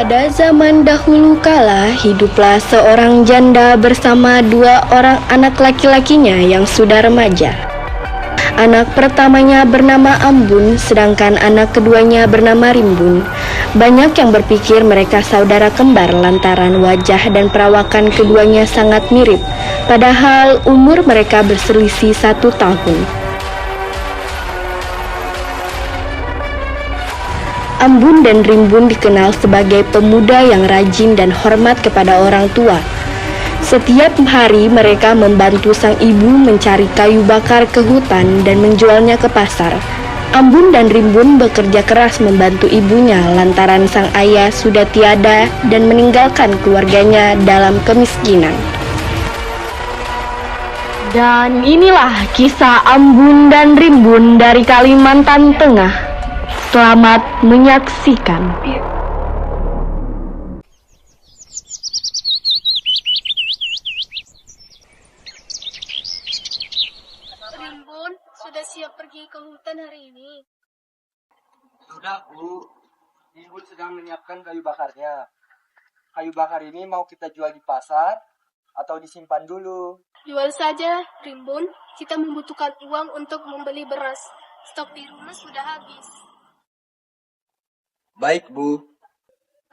Pada zaman dahulu kala, hiduplah seorang janda bersama dua orang anak laki-lakinya yang sudah remaja. Anak pertamanya bernama Ambun, sedangkan anak keduanya bernama Rimbun. Banyak yang berpikir mereka saudara kembar lantaran wajah dan perawakan keduanya sangat mirip, padahal umur mereka berselisih 1 tahun. Ambun dan Rimbun dikenal sebagai pemuda yang rajin dan hormat kepada orang tua. Setiap hari mereka membantu sang ibu mencari kayu bakar ke hutan dan menjualnya ke pasar. Ambun dan Rimbun bekerja keras membantu ibunya lantaran sang ayah sudah tiada dan meninggalkan keluarganya dalam kemiskinan. Dan inilah kisah Ambun dan Rimbun dari Kalimantan Tengah. Selamat menyaksikan. Rimbun, sudah siap pergi ke hutan hari ini? Sudah, Bu. Ibu sedang menyiapkan kayu bakarnya. Kayu bakar ini mau kita jual di pasar atau disimpan dulu? Jual saja, Rimbun. Kita membutuhkan uang untuk membeli beras. Stok di rumah sudah habis. Baik, Bu.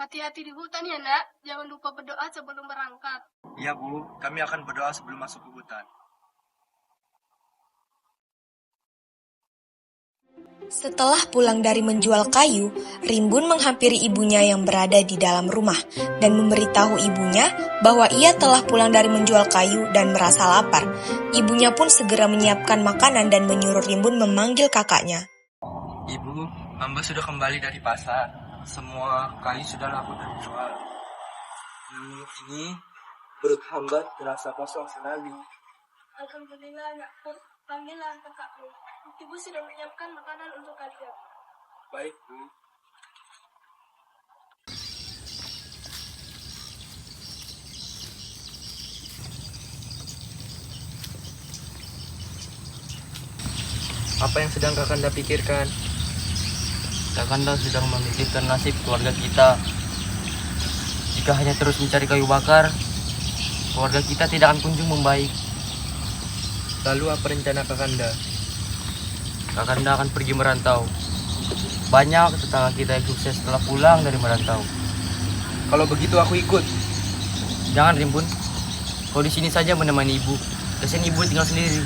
Hati-hati di hutan ya, Nak. Jangan lupa berdoa sebelum berangkat. Iya, Bu. Kami akan berdoa sebelum masuk ke hutan. Setelah pulang dari menjual kayu, Rimbun menghampiri ibunya yang berada di dalam rumah dan memberitahu ibunya bahwa ia telah pulang dari menjual kayu dan merasa lapar. Ibunya pun segera menyiapkan makanan dan menyuruh Rimbun memanggil kakaknya. Ibu, hamba sudah kembali dari pasar. Semua kayu sudah laku terjual. Namun ini perut hamba terasa kosong sekali. Alhamdulillah, Nak. Panggillah kakakmu. Ibu sudah menyiapkan makanan untuk kalian. Baik, Bu. Apa yang sedang Kakanda pikirkan? Kakanda sedang memikirkan nasib keluarga kita. Jika hanya terus mencari kayu bakar, keluarga kita tidak akan kunjung membaik. Lalu apa rencana Kakanda? Kakanda akan pergi merantau. Banyak tetangga kita yang sukses setelah pulang dari merantau. Kalau begitu aku ikut. Jangan, Rimbun. Kau di sini saja menemani ibu. Kasihan ibu tinggal sendiri.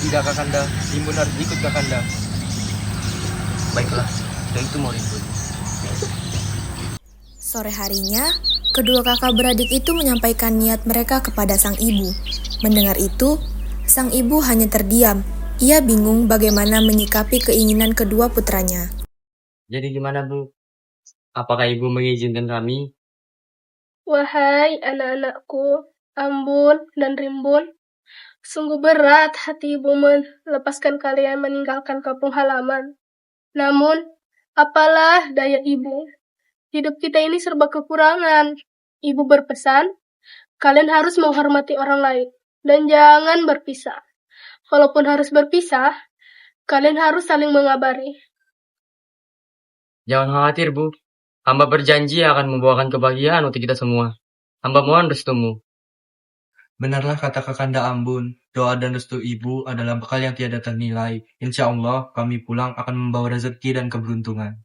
Tidak, Kakanda. Rimbun harus ikut Kakanda. Baiklah, sudah itu mau Rimbun. Sore harinya, kedua kakak beradik itu menyampaikan niat mereka kepada sang ibu. Mendengar itu, sang ibu hanya terdiam. Ia bingung bagaimana menyikapi keinginan kedua putranya. Jadi gimana, Bu? Apakah ibu mengizinkan kami? Wahai anak-anakku, Ambun dan Rimbun, sungguh berat hati ibu melepaskan kalian meninggalkan kampung halaman. Namun, apalah daya ibu. Hidup kita ini serba kekurangan. Ibu berpesan, kalian harus menghormati orang lain dan jangan berpisah. Kalaupun harus berpisah, kalian harus saling mengabari. Jangan khawatir, Bu. Hamba berjanji akan membawakan kebahagiaan untuk kita semua. Hamba mohon restumu. Benarlah kata Kakanda Ambun. Doa dan restu ibu adalah bekal yang tiada ternilai. Insya Allah kami pulang akan membawa rezeki dan keberuntungan.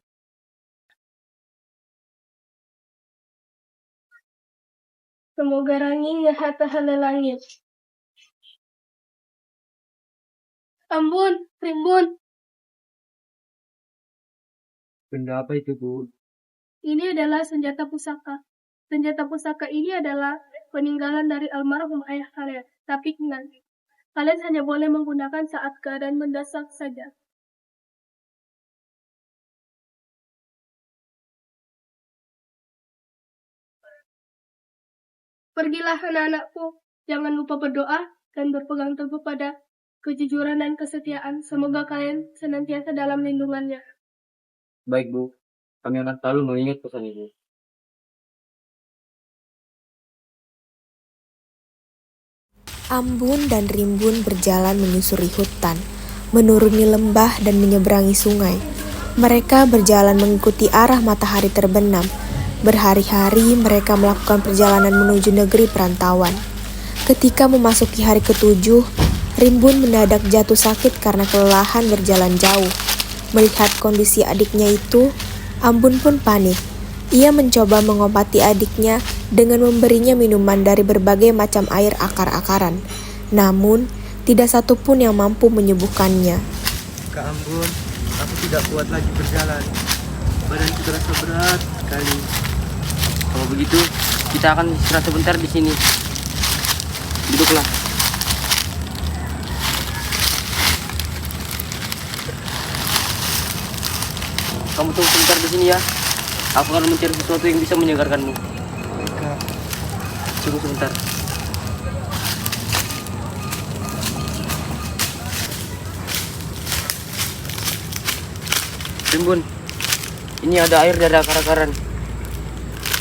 Semoga ranginya harta hala langit. Ambun, Rimbun, Benda apa itu, Bu? ini adalah senjata pusaka. Senjata pusaka ini adalah peninggalan dari almarhum ayah kalian. Tapi ingat, kalian hanya boleh menggunakan saat keadaan mendesak saja. Pergilah anak-anakku, jangan lupa berdoa dan berpegang teguh pada kejujuran dan kesetiaan. Semoga kalian senantiasa dalam lindungannya. Baik, Bu. Kami akan selalu mengingat pesan ibu. Ambun dan Rimbun berjalan menyusuri hutan, menuruni lembah dan menyeberangi sungai. Mereka berjalan mengikuti arah matahari terbenam. Berhari-hari mereka melakukan perjalanan menuju negeri perantauan. Ketika memasuki hari ketujuh, Rimbun mendadak jatuh sakit karena kelelahan berjalan jauh. Melihat kondisi adiknya itu, Ambun pun panik. Ia mencoba mengobati adiknya dengan memberinya minuman dari berbagai macam air akar-akaran. Namun, tidak satu pun yang mampu menyembuhkannya. Kak Ambon, aku tidak kuat lagi berjalan. Badanku terasa berat sekali. Kalau begitu, kita akan istirahat sebentar di sini. Duduklah. Kamu tunggu sebentar di sini ya. Aku akan mencari sesuatu yang bisa menyegarkanmu. Kak, tunggu sebentar. Rimbun, ini ada air dari akar-akaran.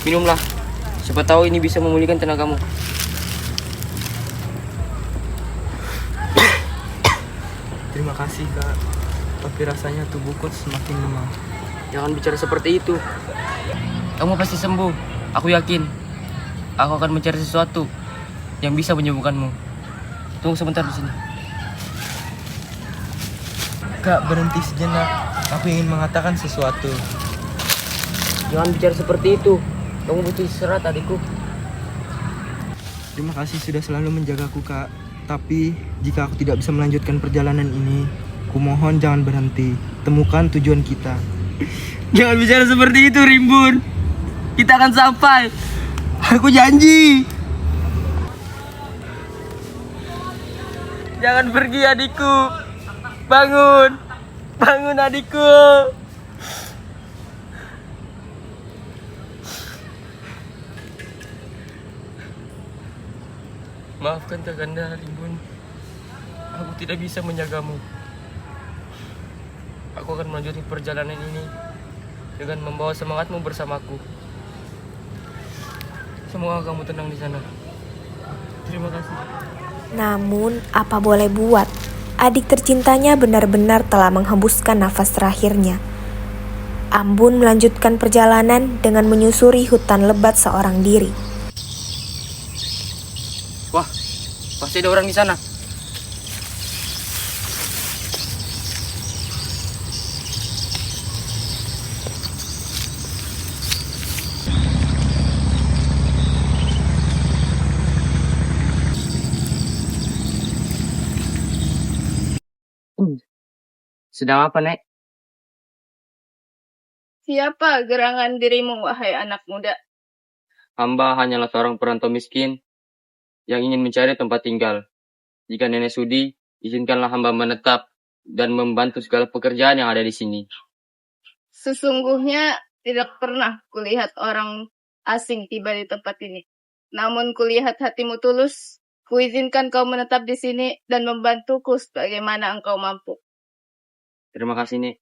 Minumlah. Siapa tahu ini bisa memulihkan tenagamu. Terima kasih Kak, tapi rasanya tubuhku semakin lemah. Jangan bicara seperti itu. Kamu pasti sembuh. Aku yakin. Aku akan mencari sesuatu yang bisa menyembuhkanmu. Tunggu sebentar di sini. Kak, berhenti sejenak. Aku ingin mengatakan sesuatu. Jangan bicara seperti itu. Kamu butuh istirahat, adikku. Terima kasih sudah selalu menjagaku Kak. Tapi jika aku tidak bisa melanjutkan perjalanan ini, kumohon jangan berhenti. Temukan tujuan kita. Jangan bicara seperti itu, Rimbun. Kita akan sampai. Aku janji. Jangan pergi, adikku. Bangun. Bangun, adikku. Maafkan Kakanda, Rimbun. Aku tidak bisa menjagamu. Aku akan melanjutkan perjalanan ini dengan membawa semangatmu bersamaku. Semoga kamu tenang di sana. Terima kasih. Namun, apa boleh buat? Adik tercintanya benar-benar telah menghembuskan nafas terakhirnya. Ambun melanjutkan perjalanan dengan menyusuri hutan lebat seorang diri. Wah, pasti ada orang di sana. Sedang apa, Nek? Siapa gerangan dirimu, wahai anak muda? Hamba hanyalah seorang perantau miskin yang ingin mencari tempat tinggal. Jika nenek sudi, izinkanlah hamba menetap dan membantu segala pekerjaan yang ada di sini. Sesungguhnya tidak pernah kulihat orang asing tiba di tempat ini. Namun kulihat hatimu tulus. Kuizinkan kau menetap di sini dan membantuku sebagaimana engkau mampu. Terima kasih, Nek.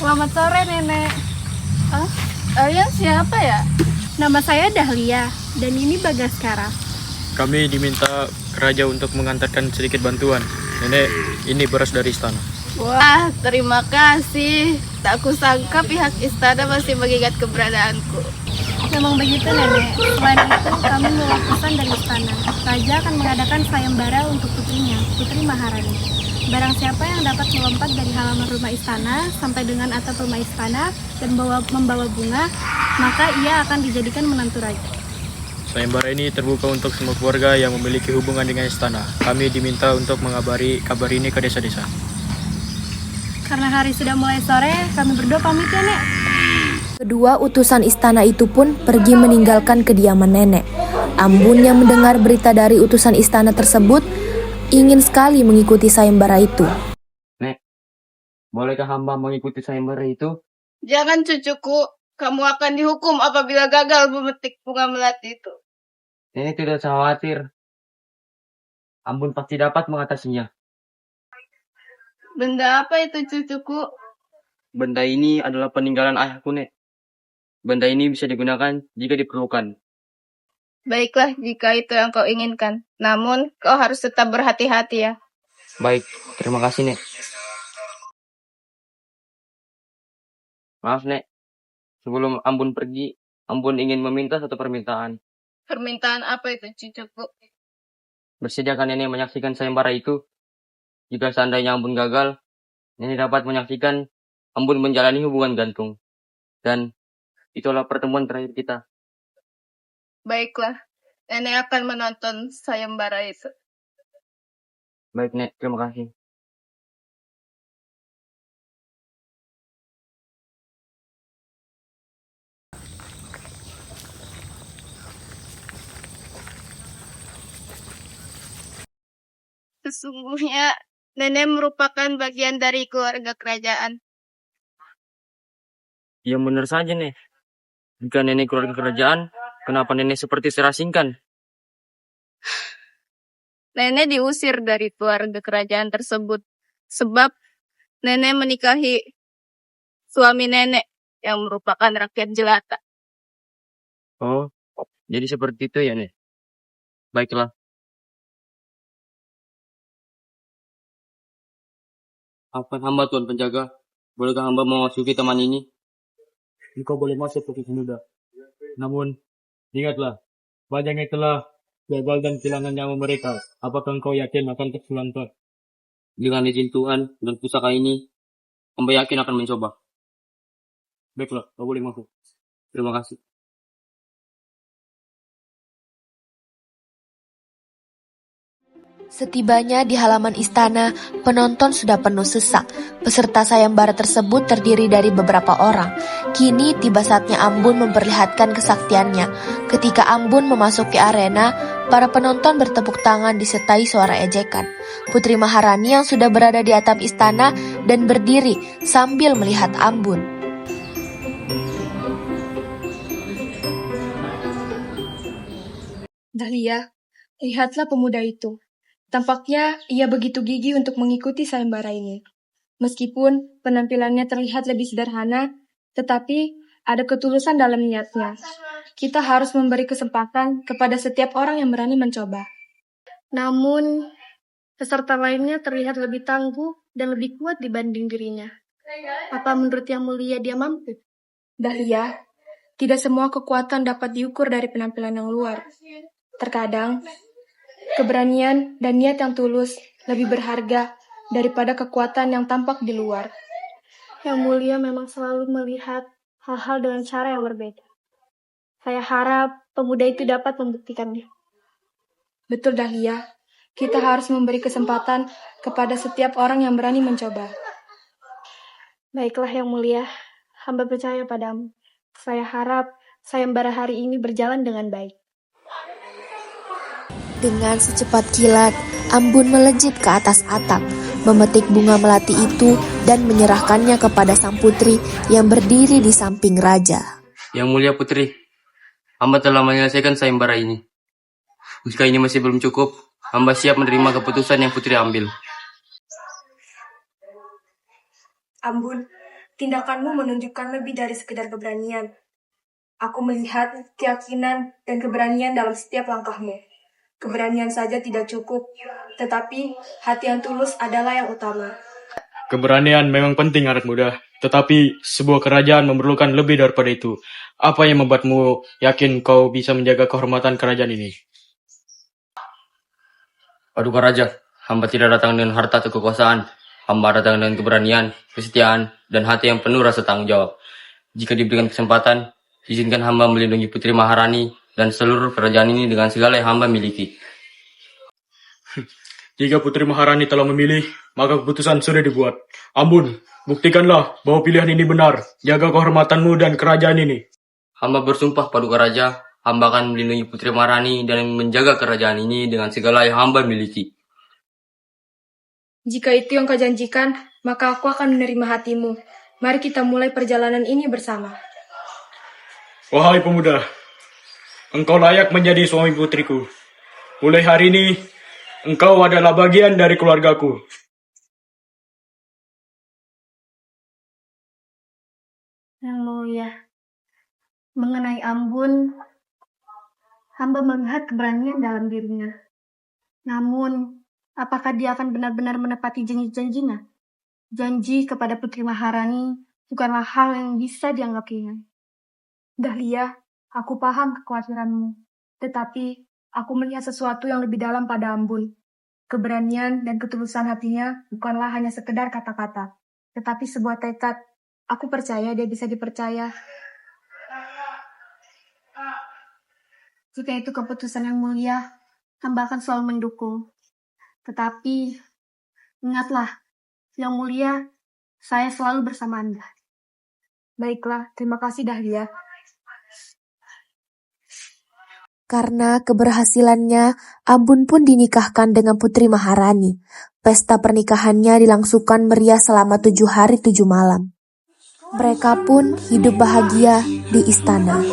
Selamat sore, Nenek. Kalian siapa ya? Nama saya Dahlia, dan ini Bagaskara. Kami diminta ke raja untuk mengantarkan sedikit bantuan. Nenek, ini beras dari istana. Wah, terima kasih. Tak kusangka pihak istana masih mengingat keberadaanku. Memang begitu, Nenek. Selain itu, kami membawa pesan dari istana. Raja akan mengadakan sayembara untuk putrinya, Putri Maharani. Barang siapa yang dapat melompat dari halaman rumah istana sampai dengan atap rumah istana dan membawa bunga, maka ia akan dijadikan menantu raja. Sayembara ini terbuka untuk semua keluarga yang memiliki hubungan dengan istana. Kami diminta untuk mengabari kabar ini ke desa-desa. Karena hari sudah mulai sore, kami berdua pamit ya, Nek. Kedua utusan istana itu pun pergi meninggalkan kediaman nenek. Ambun yang mendengar berita dari utusan istana tersebut ingin sekali mengikuti sayembara itu. Nek, bolehkah hamba mengikuti sayembara itu? Jangan cucuku, kamu akan dihukum apabila gagal memetik bunga melati itu. Nenek tidak usah khawatir. Ambun pasti dapat mengatasinya. Benda apa itu cucuku? Benda ini adalah peninggalan ayahku, Nek. Benda ini bisa digunakan jika diperlukan. Baiklah jika itu yang kau inginkan. Namun kau harus tetap berhati-hati ya. Baik, terima kasih, Nek. Maaf, Nek. Sebelum Ambon pergi, Ambon ingin meminta satu permintaan. Permintaan apa itu, cucuku? Bersediakan Nenek menyaksikan sayembara itu. Jika seandainya Ambon gagal, Nenek dapat menyaksikan Ambon menjalani hubungan gantung. Dan itulah pertemuan terakhir kita. Baiklah, nenek akan menonton sayembara itu. Baik, Nek. Terima kasih. Sesungguhnya, nenek merupakan bagian dari keluarga kerajaan. Ya benar saja, Nek. Jika Nenek keluarga kerajaan, kenapa Nenek seperti terasingkan? Nenek diusir dari keluarga kerajaan tersebut sebab nenek menikahi suami nenek yang merupakan rakyat jelata. Oh, jadi seperti itu ya, Nek. Baiklah. Apa hamba, Tuan Penjaga? Bolehkah hamba memasuki taman ini? Engkau boleh masuk ke muda. Namun, ingatlah, banyak yang telah gagal dan kehilangan nyawa mereka. Apakah engkau yakin akan terselantar? Dengan izin Tuhan dan pusaka ini, hamba yakin akan mencoba. Baiklah, kau boleh masuk. Terima kasih. Setibanya di halaman istana, penonton sudah penuh sesak. Peserta sayembara tersebut terdiri dari beberapa orang. Kini tiba saatnya Ambon memperlihatkan kesaktiannya. Ketika Ambon memasuki arena, para penonton bertepuk tangan disertai suara ejekan. Putri Maharani yang sudah berada di atap istana dan berdiri sambil melihat Ambon. Dahlia, lihatlah pemuda itu. Tampaknya ia begitu gigih untuk mengikuti sayembara ini. Meskipun penampilannya terlihat lebih sederhana, tetapi ada ketulusan dalam niatnya. Kita harus memberi kesempatan kepada setiap orang yang berani mencoba. Namun, peserta lainnya terlihat lebih tangguh dan lebih kuat dibanding dirinya. Apa menurut Yang Mulia dia mampu? Dahlia, tidak semua kekuatan dapat diukur dari penampilan yang luar. Terkadang, keberanian dan niat yang tulus lebih berharga daripada kekuatan yang tampak di luar. Yang Mulia memang selalu melihat hal-hal dengan cara yang berbeda. Saya harap pemuda itu dapat membuktikannya. Betul, Dahlia. Kita harus memberi kesempatan kepada setiap orang yang berani mencoba. Baiklah Yang Mulia, hamba percaya padamu. Saya harap sayembara hari ini berjalan dengan baik. Dengan secepat kilat, Ambon melejit ke atas atap, memetik bunga melati itu dan menyerahkannya kepada sang putri yang berdiri di samping raja. Yang Mulia Putri, hamba telah menyelesaikan sayembara ini. Jika ini masih belum cukup, hamba siap menerima keputusan yang Putri ambil. Ambon, tindakanmu menunjukkan lebih dari sekedar keberanian. Aku melihat keyakinan dan keberanian dalam setiap langkahmu. Keberanian saja tidak cukup, tetapi hati yang tulus adalah yang utama. Keberanian memang penting, anak muda. Tetapi sebuah kerajaan memerlukan lebih daripada itu. Apa yang membuatmu yakin kau bisa menjaga kehormatan kerajaan ini? Paduka Raja, hamba tidak datang dengan harta atau kekuasaan. Hamba datang dengan keberanian, kesetiaan, dan hati yang penuh rasa tanggung jawab. Jika diberikan kesempatan, izinkan hamba melindungi Putri Maharani dan seluruh kerajaan ini dengan segala yang hamba miliki. Jika Putri Maharani telah memilih, maka keputusan sudah dibuat. Ambon, buktikanlah bahwa pilihan ini benar. Jaga kehormatanmu dan kerajaan ini. Hamba bersumpah Paduka Raja, hamba akan melindungi Putri Maharani dan menjaga kerajaan ini dengan segala yang hamba miliki. Jika itu yang kau janjikan, maka aku akan menerima hatimu. Mari kita mulai perjalanan ini bersama. Wahai pemuda, engkau layak menjadi suami putriku. Mulai hari ini, engkau adalah bagian dari keluargaku. Yang Mulia, mengenai Ambon, hamba melihat keberanian dalam dirinya. Namun, apakah dia akan benar-benar menepati janji-janjinya? Janji kepada Putri Maharani bukanlah hal yang bisa dianggap ringan. Dahlia, aku paham kekhawatiranmu, tetapi aku melihat sesuatu yang lebih dalam pada Ambun. Keberanian dan ketulusan hatinya bukanlah hanya sekedar kata-kata, tetapi sebuah tekad. Aku percaya dia bisa dipercaya. Jika itu keputusan yang mulia, hamba akan selalu mendukung. Tetapi, ingatlah, yang mulia, saya selalu bersama Anda. Baiklah, terima kasih Dahlia. Karena keberhasilannya, Ambun pun dinikahkan dengan Putri Maharani. Pesta pernikahannya dilangsungkan meriah selama 7 hari 7 malam. Mereka pun hidup bahagia di istana.